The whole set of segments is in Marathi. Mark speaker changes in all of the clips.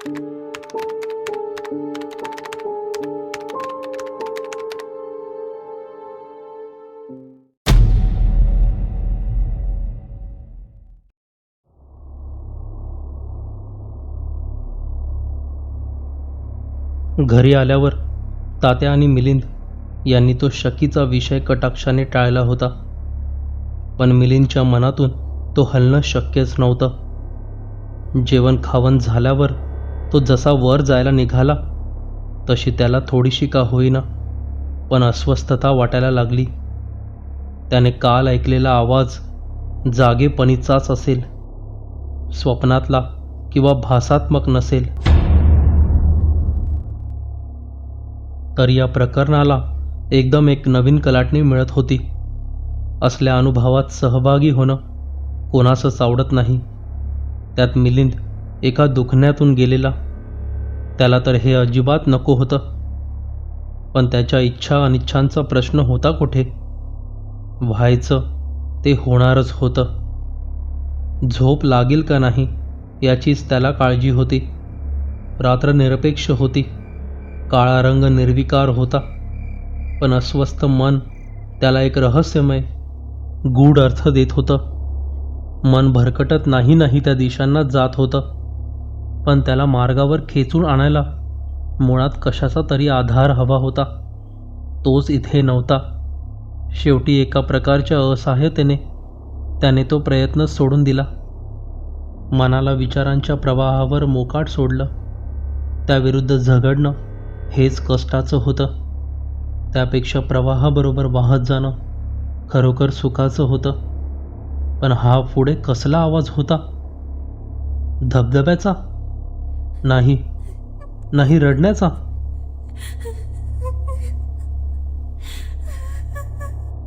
Speaker 1: घरी आल्यावर तात्या आणि मिलिंद यांनी तो शकीचा विषय कटाक्षाने टाळला होता, पण मिलिंदच्या मनातून तो हलणं शक्यच नव्हतं. जेवण खावण झाल्यावर तो जसा वर जायला निघाला तशी त्याला थोडीशी का होईना पण अस्वस्थता वाटायला लागली. त्याने काल ऐकलेला आवाज जागेपणीचाच असेल, स्वप्नातला किंवा भासात्मक नसेल. तर या प्रकरणाला एकदम एक नवीन कलाटणी मिळत होती. असल्या अनुभवात सहभागी होणं कोणासच आवडत नाही. त्यात मिलिंद एका दुखण्यातून गेलेला. त्याला तर हे अजिबात नको होतं, पण त्याच्या इच्छा अनिच्छांचा प्रश्न होता कुठे? व्हायचं ते होणारच होतं. झोप लागेल का नाही याचीच त्याला काळजी होती. रात्र निरपेक्ष होती. काळा रंग निर्विकार होता, पण अस्वस्थ मन त्याला एक रहस्यमय गूढ अर्थ देत होतं. मन भरकटत नाही त्या दिशांना जात होतं, पण त्याला मार्गावर खेचून आणायला मुळात कशाचा तरी आधार हवा होता. तोच इथे नव्हता. शेवटी एका प्रकारच्या असहाय्यतेने त्याने तो प्रयत्न सोडून दिला. मनाला विचारांच्या प्रवाहावर मोकाट सोडलं. त्याविरुद्ध झगडणं हेच कष्टाचं होतं. त्यापेक्षा प्रवाहाबरोबर वाहत जाणं खरोखर सुखाचं होतं. पण हा पुढे कसला आवाज होता? धबधब्याचा? नाही, रडण्याचा.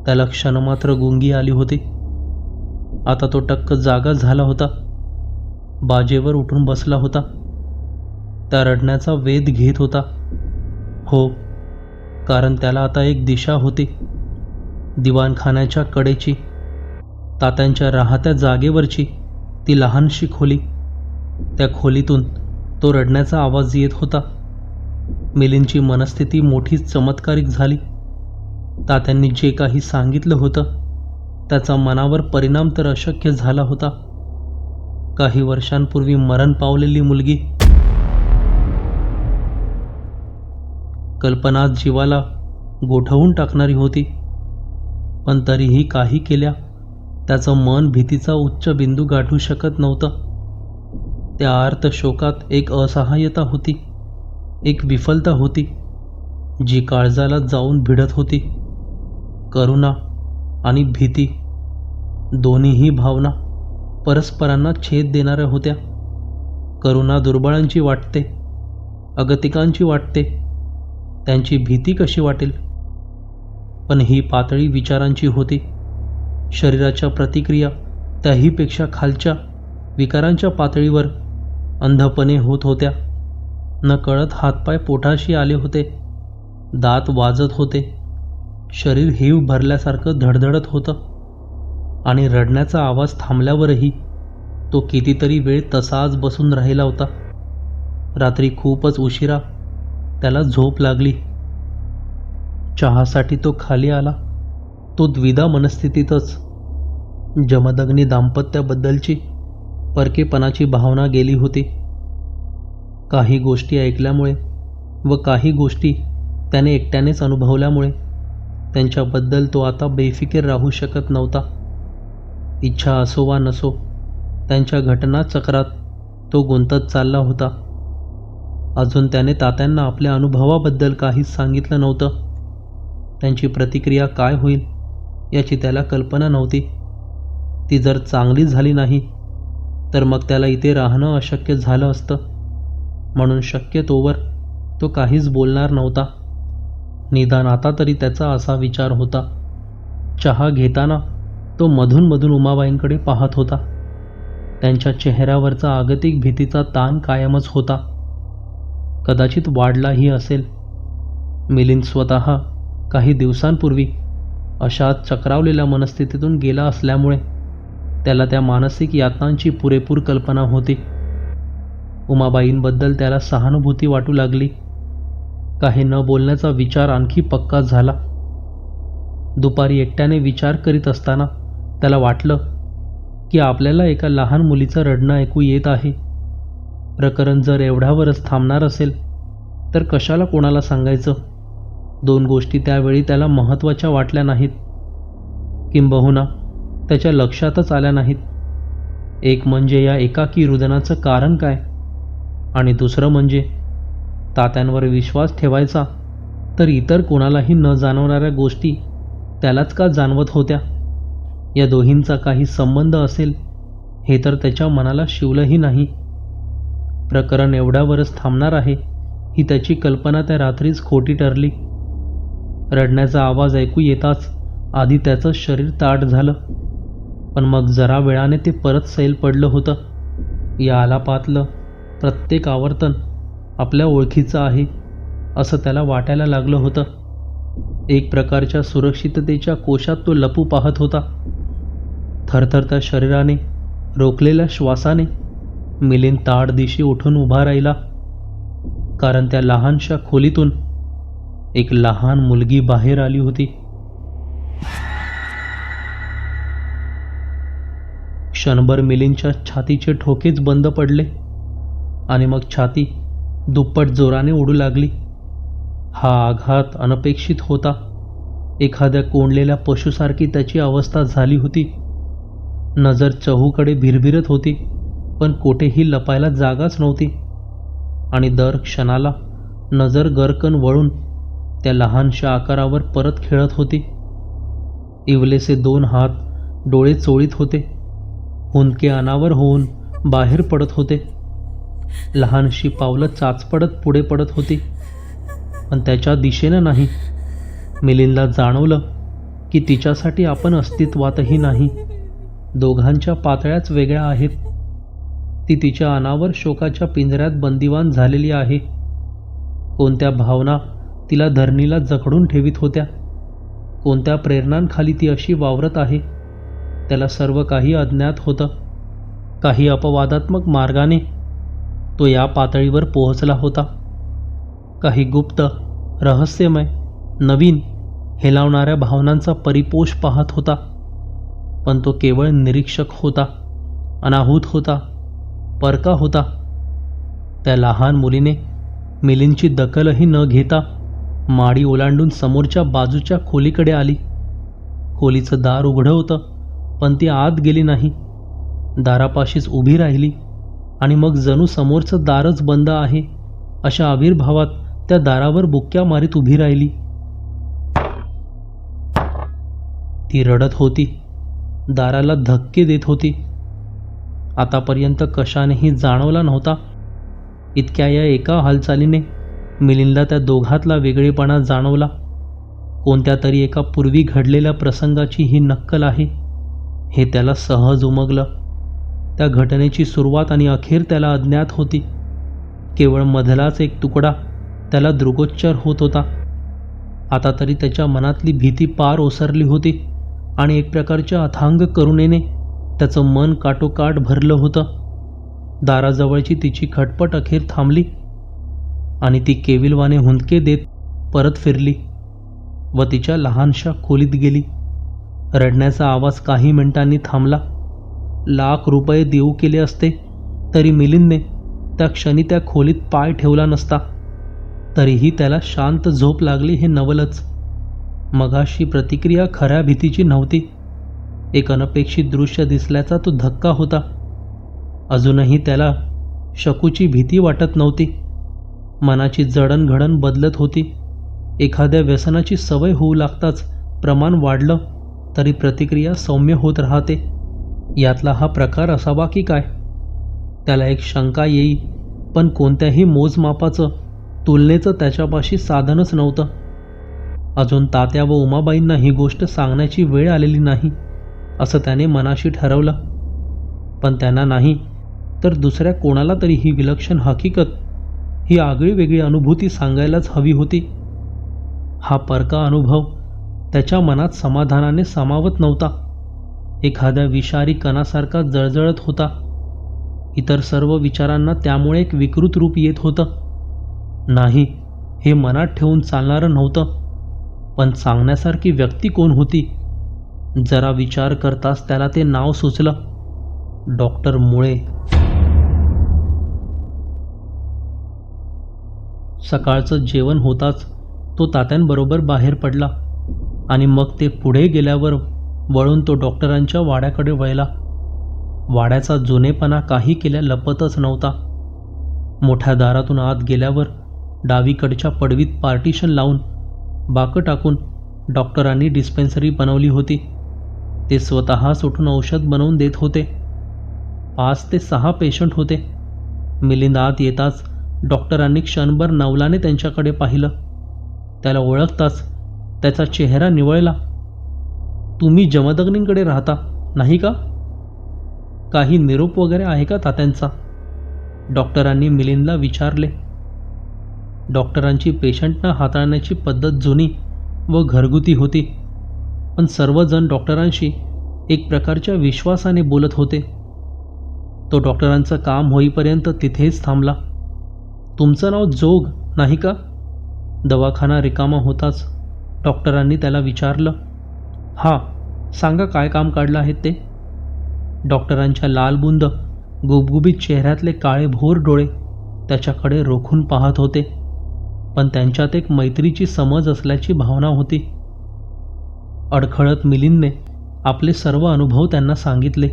Speaker 1: त्याला क्षणमात्र गुंगी आली होती. आता तो टक्क जागा झाला होता. बाजेवर उठून बसला होता. त्या रडण्याचा वेध घेत होता. हो, कारण त्याला आता एक दिशा होती. दिवाणखान्याच्या कडेची, तात्यांच्या राहत्या जागेवरची ती लहानशी खोली. त्या खोलीतून तो रडण्याचा आवाज येत होता. मिलिंदची मनस्थिती मोठीच चमत्कारिक झाली. तात्यांनी जे काही सांगितलं होतं त्याचा मनावर परिणाम तर अशक्य झाला होता. काही वर्षांपूर्वी मरण पावलेली मुलगी, कल्पना जीवाला गोठवून टाकणारी होती. पण तरीही काही केल्या त्याचं मन भीतीचा उच्च बिंदू गाठू शकत नव्हतं. त्या आर्त शोकात एक असहाय्यता होती, एक विफलता होती, जी काळजाला जाऊन भिडत होती. करुणा आणि भीती दोन्हीही भावना परस्परांना छेद देणाऱ्या होत्या. करुणा दुर्बळांची वाटते, अगतिकांची वाटते. त्यांची भीती कशी वाटेल? पण ही पातळी विचारांची होती. शरीराच्या प्रतिक्रिया त्याहीपेक्षा खालच्या विकारांच्या पातळीवर अंधपणे होत होत्या. नकळत हातपाय पोटाशी आले होते. दात वाजत होते. शरीर हीव भरल्यासारखं धडधडत होतं. आणि रडण्याचा आवाज थांबल्यावरही तो कितीतरी वेळ तसाच बसून राहिला होता. रात्री खूपच उशिरा त्याला झोप लागली. चहासाठी तो खाली आला. तो द्विधा मनस्थितीतच. जमदग्नी दाम्पत्याबद्दलची परकेपणाची भावना गेली होती. काही गोष्टी ऐकल्यामुळे व काही गोष्टी त्याने एकट्यानेच अनुभवल्यामुळे त्यांच्याबद्दल तो आता बेफिकीर राहू शकत नव्हता. इच्छा असो वा नसो, त्यांच्या घटनाचक्रात तो गुंतत चालला होता. अजून त्याने तात्यांना आपल्या अनुभवाबद्दल काहीच सांगितलं नव्हतं. त्यांची प्रतिक्रिया काय होईल याची त्याला कल्पना नव्हती. ती जर चांगली झाली नाही तर मग त्याला इथे राहणं अशक्य झालं असतं. म्हणून शक्यतोवर तो काहीच बोलणार नव्हता. निदान आता तरी त्याचा असा विचार होता. चहा घेताना तो मधून उमाबाईंकडे पाहत होता. त्यांच्या चेहऱ्यावरचा आगतिक भीतीचा ताण कायमच होता. कदाचित वाढलाही असेल. मिलिंद स्वतः काही दिवसांपूर्वी अशाच चक्रावलेल्या मनस्थितीतून गेला असल्यामुळे त्याला त्या मानसिक यातनांची पुरेपूर कल्पना होती. उमाबाईंबद्दल त्याला सहानुभूती वाटू लागली. काही न बोलण्याचा विचार आणखी पक्का झाला. दुपारी एकट्याने विचार करीत असताना त्याला वाटलं की आपल्याला एका लहान मुलीचं रडणं ऐकू येत आहे. प्रकरण जर एवढ्यावरच थांबणार असेल तर कशाला कोणाला सांगायचं. 2 गोष्टी त्यावेळी त्याला महत्त्वाच्या वाटल्या नाहीत, किंबहुना त्याच्या लक्षातच आल्या नाहीत. एक म्हणजे या एकाकी रुदनाचं कारण काय, आणि दुसरं म्हणजे तात्यांवर विश्वास ठेवायचा तर इतर कोणालाही न जाणवणाऱ्या गोष्टी त्यालाच का जाणवत होत्या. या दोहींचा काही संबंध असेल हे तर त्याच्या मनाला शिवलंही नाही. प्रकरण एवढ्यावरच थांबणार आहे ही त्याची कल्पना त्या रात्रीच खोटी ठरली. रडण्याचा आवाज ऐकू येताच आधी त्याचं शरीर ताठ झालं, पण मग जरा वेळाने ते परत सैल पडलं होतं. या आलापातलं प्रत्येक आवर्तन आपल्या ओळखीचं आहे असं त्याला वाटायला लागलं होतं. एक प्रकारच्या सुरक्षिततेच्या कोशात तो लपू पाहत होता. थरथरत्या शरीराने, रोखलेल्या श्वासाने मिलिंद ताडदिशी उठून उभा राहिला, कारण त्या लहानशा खोलीतून एक लहान मुलगी बाहेर आली होती. क्षणभर मिलिंदच्या छातीचे ठोकेच बंद पडले आणि मग छाती दुप्पट जोराने उडू लागली. हा आघात अनपेक्षित होता. एखाद्या कोंडलेल्या पशुसारखी त्याची अवस्था झाली होती. नजर चहूकडे भिरभिरत होती, पण कोठेही लपायला जागाच नव्हती, आणि दर क्षणाला नजर गरकन वळून त्या लहानशा आकारावर परत खेळत होती. इवलेसे 2 हात डोळे चोळीत होते, हुंदके अनावर होऊन बाहेर पडत होते. लहानशी पावलं चाचपडत पुढे पडत होती, पण त्याच्या दिशेनं नाही. मिलिंदला जाणवलं की तिच्यासाठी आपण अस्तित्वातही नाही. दोघांच्या पातळ्याच वेगळ्या आहेत. ती तिच्या अनावर शोकाच्या पिंजऱ्यात बंदिवान झालेली आहे. कोणत्या भावना तिला धरणीला जखडून ठेवीत होत्या, कोणत्या प्रेरणांखाली ती अशी वावरत आहे, त्याला सर्व काही अज्ञात होतं. काही अपवादात्मक मार्गाने तो या पातळीवर पोहोचला होता. काही गुप्त, रहस्यमय, नवीन, हेलावणाऱ्या भावनांचा परिपोष पाहत होता, पण तो केवळ निरीक्षक होता, अनाहूत होता, परका होता. त्या लहान मुलीने मिलिंदची दखलही न घेता माडी ओलांडून समोरच्या बाजूच्या खोलीकडे आली. खोलीचं दार उघडं होतं, पण ती आत गेली नाही. दारापाशीच उभी राहिली आणि मग जणू समोरचं दारच बंद आहे अशा आविर्भावात त्या दारावर बुक्क्या मारीत उभी राहिली. ती रडत होती, दाराला धक्के देत होती. आतापर्यंत कशानेही जाणवला नव्हता इतक्या या एका हालचालीने मिलिंदला त्या दोघातला वेगळेपणा जाणवला. कोणत्या तरी एका पूर्वी घडलेल्या प्रसंगाची ही नक्कल आहे हे त्याला सहज उमगलं. त्या घटनेची सुरुवात आणि अखेर त्याला अज्ञात होती. केवळ मधलाच एक तुकडा त्याला दृगोच्चार होत होता. आता तरी त्याच्या मनातली भीती पार ओसरली होती आणि एक प्रकारच्या अथांग करुणेने त्याचं मन काठोकाठ भरलं होतं. दाराजवळची तिची खटपट अखेर थांबली आणि ती केविलवाने हुंदके देत परत फिरली व तिच्या लहानशा खोलीत गेली. रडण्याचा आवाज काही मिनिटांनी थांबला. लाख रुपये देऊ केले असते तरी मिलिंदने त्या क्षणी त्या खोलीत पाय ठेवला नसता. तरीही त्याला शांत झोप लागली हे नवलच. मगाशी प्रतिक्रिया खऱ्या भीतीची नव्हती. एक अनपेक्षित दृश्य दिसल्याचा तो धक्का होता. अजूनही त्याला शकूची भीती वाटत नव्हती. मनाची जडणघडण बदलत होती. एखाद्या व्यसनाची सवय होऊ लागताच प्रमाण वाढलं तरी प्रतिक्रिया सौम्य होत राहते. यातला हा प्रकार असावा की काय, त्याला एक शंका येई, पण कोणत्याही मोजमापाचं, तुलनेचं त्याच्यापाशी साधनच नव्हतं. अजून तात्या व उमाबाईंना ही गोष्ट सांगण्याची वेळ आलेली नाही असं त्याने मनाशी ठरवलं. पण त्यांना नाही तर दुसऱ्या कोणाला तरी ही विलक्षण हकीकत, ही आगळी वेगळी अनुभूती सांगायलाच हवी होती. हा परका अनुभव त्याच्या मनात समाधानाने सामावत नव्हता. एखाद्या विषारी कणासारखा जळजळत होता. इतर सर्व विचारांना त्यामुळे एक विकृत रूप येत होतं. नाही, हे मनात ठेवून चालणारं नव्हतं. पण सांगण्यासारखी व्यक्ती कोण होती? जरा विचार करताच त्याला ते नाव सुचलं, डॉक्टर मुळे. सकाळचं जेवण होताच तो तात्यांबरोबर बाहेर पडला आणि मग ते पुढे गेल्यावर वळून तो डॉक्टरांच्या वाड्याकडे वळला. वाड्याचा जुनेपणा काही केल्या लपतच नव्हता. मोठ्या दारातून आत गेल्यावर डावीकडच्या पडवीत पार्टिशन लावून बाकं टाकून डॉक्टरांनी डिस्पेन्सरी बनवली होती. ते स्वतःच उठून औषध बनवून देत होते. 5 ते 6 पेशंट होते. मिलिंद आत येताच डॉक्टरांनी क्षणभर नवलाने त्यांच्याकडे पाहिलं. त्याला ओळखताच त्याचा चेहरा निवळला. तुम्ही जमदग्नींकडे राहता, नाही का? काही निरोप वगैरे आहे का तात्यांचा? डॉक्टरांनी मिलिंदला विचारले. डॉक्टरांची पेशंटना हाताळण्याची पद्धत जुनी व घरगुती होती, पण सर्वजण डॉक्टरांशी एक प्रकारच्या विश्वासाने बोलत होते. तो डॉक्टरांचं काम होईपर्यंत तिथेच थांबला. तुमचं नाव जोग, नाही का? दवाखाना रिकामा होताच डॉक्टरांनी त्याला विचारलं. हां, सांगा काय काम काढलं आहे ते? डॉक्टरांच्या लालबुंद गुबगुबीत चेहऱ्यातले काळेभोर डोळे त्याच्याकडे रोखून पाहत होते, पण त्यांच्यात एक मैत्रीची समज असल्याची भावना होती. अडखळत मिलिंदने आपले सर्व अनुभव त्यांना सांगितले.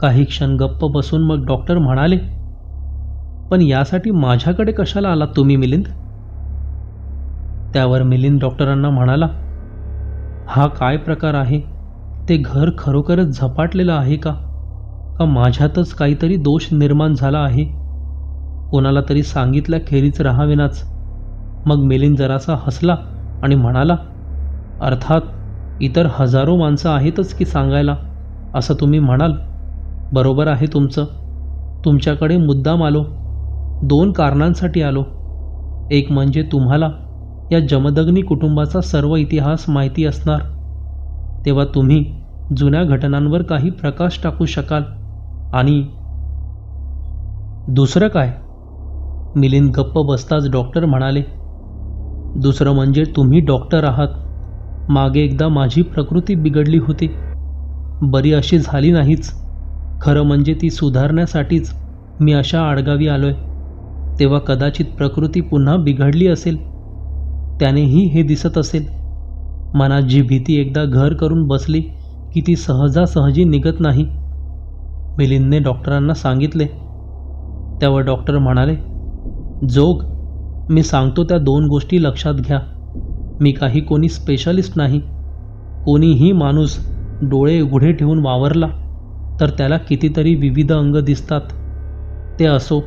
Speaker 1: काही क्षण गप्प बसून मग डॉक्टर म्हणाले, पण यासाठी माझ्याकडे कशाला आलात तुम्ही मिलिंद? त्यावर मिलिंद डॉक्टरांना म्हणाला, हा काय प्रकार आहे? ते घर खरोखरच झपाटलेलं आहे का माझ्यातच काहीतरी दोष निर्माण झाला आहे? कोणाला तरी सांगितल्याखेरीज राहावेनाच. मग मिलिंद जरासा हसला आणि म्हणाला, अर्थात इतर हजारो माणसं आहेतच की सांगायला, असं तुम्ही म्हणाल. बरोबर आहे तुमचं. तुमच्याकडे मुद्दाम आलो. 2 कारणांसाठी आलो. एक म्हणजे तुम्हाला या जमदग्नी कुटुंबाचा सर्व इतिहास माहिती असणार, तेव्हा तुम्ही जुन्या घटनांवर काही प्रकाश टाकू शकाल. आणि दुसरं काय? मिलिंद गप्प बसताच डॉक्टर म्हणाले, दुसरं म्हणजे तुम्ही डॉक्टर आहात. मागे एकदा माझी प्रकृती बिघडली होती, बरी अशी झाली नाहीच. खरं म्हणजे ती सुधारण्यासाठीच मी अशा आडगावी आलोय. तेव्हा कदाचित प्रकृती पुन्हा बिघडली असेल, त्यानेही हे दिसत असेल. मनात जी भीती एकदा घर करून बसली की ती सहजासहजी निघत नाही, मिलिंदने डॉक्टरांना सांगितले. त्यावर डॉक्टर म्हणाले, जोग, मी सांगतो त्या 2 गोष्टी लक्षात घ्या. मी काही कोणी स्पेशालिस्ट नाही. कोणीही माणूस डोळे उघडे ठेवून वावरला तर त्याला कितीतरी विविध अंग दिसतात. ते असो,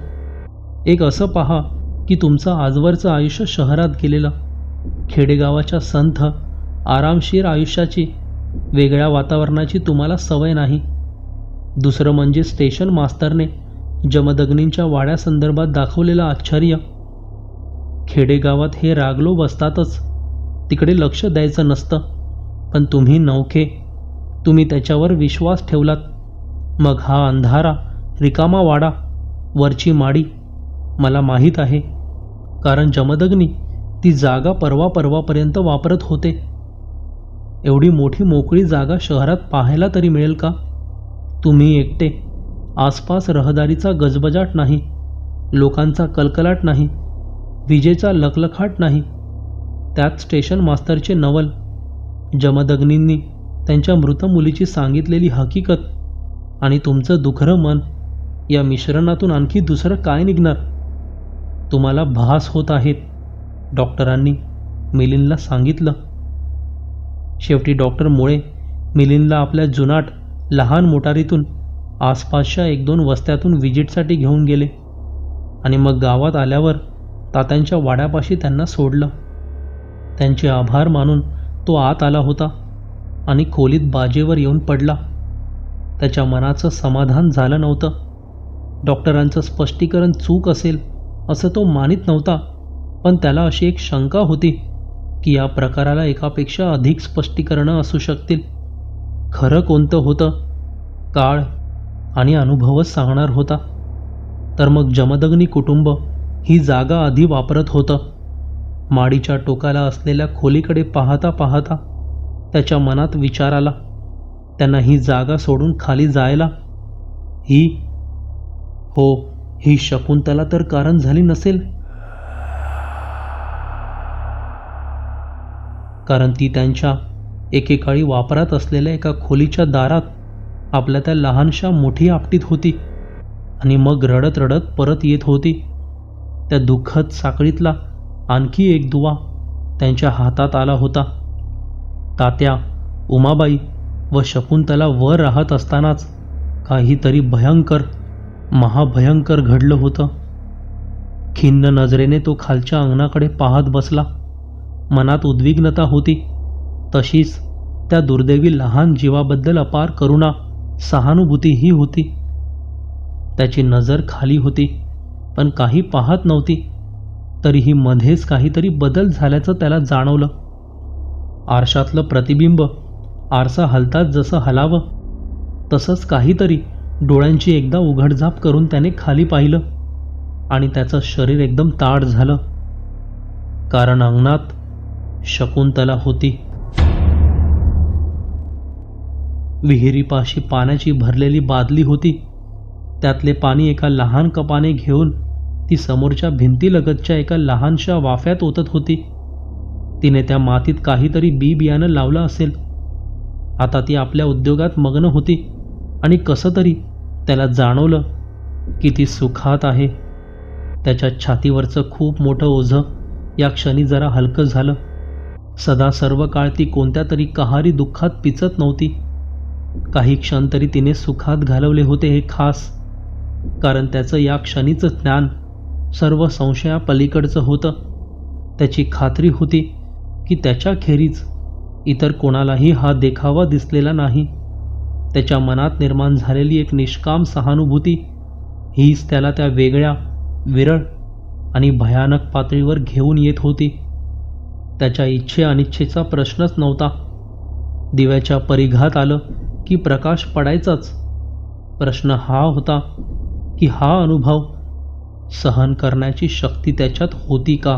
Speaker 1: एक असं पहा की तुमचं आजवरचं आयुष्य शहरात गेलेलं, खेडेगावाच्या संथ आरामशीर आयुष्याची, वेगळ्या वातावरणाची तुम्हाला सवय नाही. दुसरं म्हणजे स्टेशन मास्तरने जमदग्नींच्या वाड्यासंदर्भात दाखवलेलं आश्चर्य. खेडेगावात हे रागलो बसतातच, तिकडे लक्ष द्यायचं नसतं. पण तुम्ही नवखे, तुम्ही त्याच्यावर विश्वास ठेवलात. मग हा अंधारा रिकामा वाडा, वरची माडी, मला माहीत आहे, कारण जमदग्नी ती जागा परवापर्यंत वापरत होते. एवढी मोठी मोकळी जागा शहरात पाहायला तरी मिळेल का? तुम्ही एकटे, आसपास रहदारीचा गजबजाट नाही, लोकांचा कलकलाट नाही, विजेचा लखलखाट नाही. त्यात स्टेशन मास्तरचे नवल, जमदग्नींनी त्यांच्या मृत मुलीची सांगितलेली हकीकत आणि तुमचं दुखरं मन, या मिश्रणातून आणखी दुसरं काय निघणार? तुम्हाला भास होत आहेत, डॉक्टरांनी मिलिंदला सांगितलं. शेवटी डॉक्टर मुळे मिलिंदला आपल्या जुनाट लहान मोटारीतून आसपासच्या 1-2 वस्त्यातून विजिटसाठी घेऊन गेले आणि मग गावात आल्यावर तात्यांच्या वाड्यापाशी त्यांना सोडलं. त्यांचे आभार मानून तो आत आला होता आणि खोलीत बाजेवर येऊन पडला. त्याच्या मनाचं समाधान झालं नव्हतं. डॉक्टरांचं स्पष्टीकरण चूक असेल असं तो मानित नव्हता, पण त्याला अशी एक शंका होती की या प्रकाराला एकापेक्षा अधिक स्पष्टीकरणं असू शकतील. खरं कोणतं होतं, काळ आणि अनुभवच सांगणार होता. तर मग जमदग्नी कुटुंब ही जागा आधी वापरत होतं. माडीच्या टोकाला असलेल्या खोलीकडे पाहता पाहता त्याच्या मनात विचार आला, त्यांना ही जागा सोडून खाली जायला ही शकुंतला तर कारण झाली नसेल, कारण ती त्यांच्या एकेकाळी वापरात असलेल्या एका खोलीच्या दारात आपल्या त्या लहानशा मोठी आपटीत होती आणि मग रडत रडत परत येत होती. त्या दुःखद साखळीतला आणखी एक दुवा त्यांच्या हातात आला होता. तात्या, उमाबाई व शकुंतला वर राहत असतानाच काहीतरी भयंकर, महाभयंकर घडलं होतं. खिन्न नजरेने तो खालच्या अंगणाकडे पाहत बसला. मनात उद्विग्नता होती, तशीच त्या दुर्दैवी लहान जीवाबद्दल अपार करुणा, सहानुभूतीही होती. त्याची नजर खाली होती, पण काही पाहत नव्हती. तरीही मध्येच काहीतरी बदल झाल्याचं त्याला जाणवलं. आरशातलं प्रतिबिंब आरसा हलतात जसं हलावं तसंच काहीतरी डोळ्यांची एकदा उघडझाप करून त्याने खाली पाहिलं आणि त्याचं शरीर एकदम ताठ झालं, कारण अंगणात शकुंतला होती. विहिरीपाशी पाण्याची भरलेली बादली होती. त्यातले पाणी एका लहान कपाने घेऊन ती समोरच्या भिंतीलगतच्या एका लहानशा वाफ्यात ओतत होती. तिने त्या मातीत काहीतरी बी बियाणं लावलं असेल. आता ती आपल्या उद्योगात मग्न होती आणि कसं तरी त्याला जाणवलं की ती सुखात आहे. त्याच्या छातीवरचं खूप मोठं ओझं या क्षणी जरा हलकं झालं. सदा सर्व काळ ती कोणत्या तरी कहारी दुःखात पिचत नव्हती. काही क्षण तरी तिने सुखात घालवले होते हे खास, कारण त्याचं या क्षणीचं ज्ञान सर्व संशयापलीकडचं होतं. त्याची खात्री होती की त्याच्याखेरीज इतर कोणालाही हा देखावा दिसलेला नाही. त्याच्या मनात निर्माण झालेली एक निष्काम सहानुभूती हीच त्याला त्या वेगळ्या, विरळ आणि भयानक पातळीवर घेऊन येत होती. त्याच्या इच्छे अनिच्छेचा प्रश्नच नव्हता. दिव्याच्या परिघात आलं की प्रकाश पडायचाच. प्रश्न हा होता की हा अनुभव सहन करण्याची शक्ती त्याच्यात होती का.